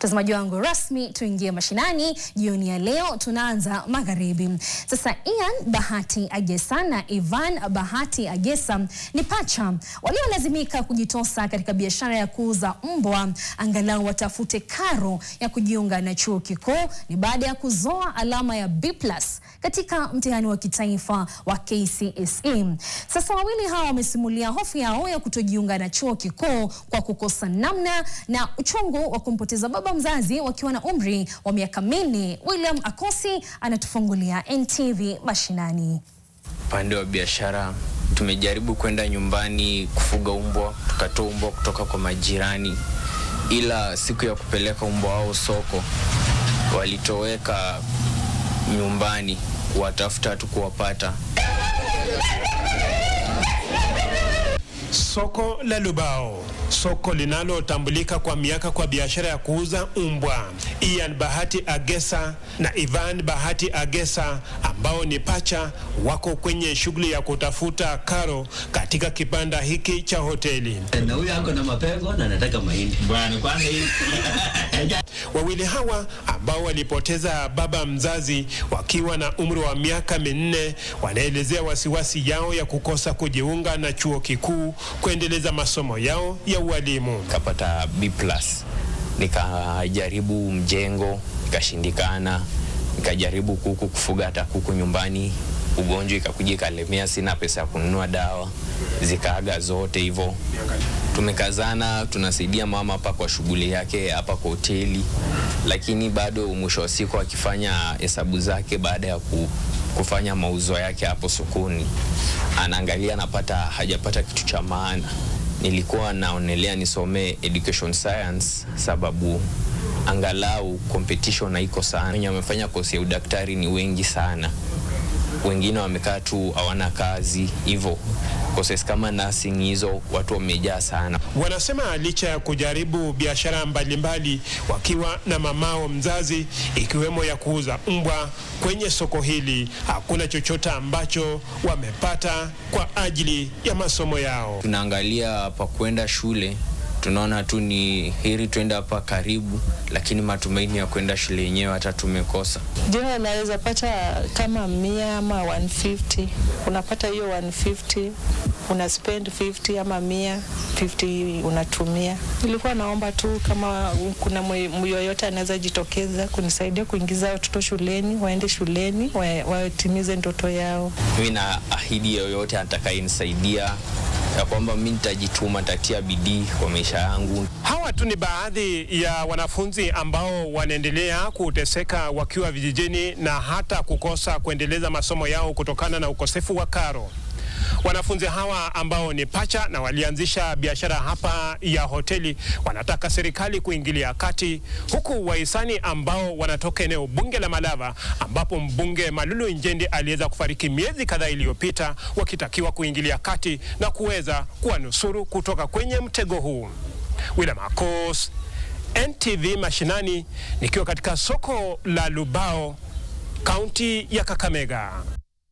Mtazamaji wangu rasmi, tuingie mashinani. Jioni ya leo tunaanza magharibi. Sasa Ian Bahati Agesa na Ivan Bahati Agesa ni pacha waliolazimika kujitosa katika biashara ya kuuza mbwa angalau watafute karo ya kujiunga na chuo kikuu. Ni baada ya kuzoa alama ya B+ katika mtihani wa kitaifa wa KCSE. Sasa wawili hawa wamesimulia hofu yao ya kutojiunga na chuo kikuu kwa kukosa namna na uchungu wa kumpoteza baba mzazi wakiwa na umri wa miaka 4. William Akosi anatufungulia NTV mashinani. Upande wa biashara tumejaribu kwenda nyumbani kufuga mbwa, tukatoa mbwa kutoka kwa majirani, ila siku ya kupeleka mbwa wao soko walitoweka nyumbani, kuwatafuta tu kuwapata. Soko la Lubao, soko linalotambulika kwa miaka kwa biashara ya kuuza mbwa. Ian Bahati Agesa na Ivan Bahati Agesa ambao ni pacha wako kwenye shughuli ya kutafuta karo katika kibanda hiki cha hoteli. Na huyu ako na mapengo na anataka mahindi. Bwana kwanza hii. Wawili hawa ambao walipoteza baba mzazi wakiwa na umri wa miaka 4 wanaelezea wasiwasi yao ya kukosa kujiunga na chuo kikuu kuendeleza masomo yao ya ualimu. Kapata B+, nikajaribu mjengo, ikashindikana, nikajaribu kuku, kufuga hata kuku nyumbani, ugonjwa ikakuja ikalemea, sina pesa ya kununua dawa, zikaaga zote hivyo. Tumekazana, tunasaidia mama hapa kwa shughuli yake hapa kwa hoteli, lakini bado mwisho wa siku akifanya hesabu zake baada ya kufanya mauzo yake hapo sokoni, anaangalia anapata hajapata kitu cha maana. Nilikuwa naonelea nisome education science sababu angalau competition haiko sana. Wenye wamefanya kosi ya udaktari ni wengi sana, wengine wamekaa tu hawana kazi hivyo. Courses kama nursing hizo watu wamejaa sana. Wanasema licha ya kujaribu biashara mbalimbali wakiwa na mamao mzazi ikiwemo ya kuuza mbwa kwenye soko hili, hakuna chochote ambacho wamepata kwa ajili ya masomo yao. Tunaangalia pa kwenda shule, tunaona tu ni heri tuenda hapa karibu, lakini matumaini ya kwenda shule yenyewe hata tumekosa. Jina naweza pata kama 100 ama 150. Unapata hiyo 150, una spend 50 ama 150 unatumia. Nilikuwa naomba tu kama kuna yoyote anaweza jitokeza kunisaidia kuingiza watoto shuleni, waende shuleni, watimize ndoto yao. Mimi na ahidi yoyote atakayenisaidia ya kwamba mimi nitajituma, nitatia bidii kwa maisha yangu. Hawa tu ni baadhi ya wanafunzi ambao wanaendelea kuteseka wakiwa vijijini na hata kukosa kuendeleza masomo yao kutokana na ukosefu wa karo. Wanafunzi hawa ambao ni pacha na walianzisha biashara hapa ya hoteli wanataka serikali kuingilia kati, huku wahisani ambao wanatoka eneo bunge la Malava ambapo mbunge Malulu Njendi aliweza kufariki miezi kadhaa iliyopita wakitakiwa kuingilia kati na kuweza kuwanusuru kutoka kwenye mtego huu. William Akosi, NTV mashinani, nikiwa katika soko la Lubao, kaunti ya Kakamega.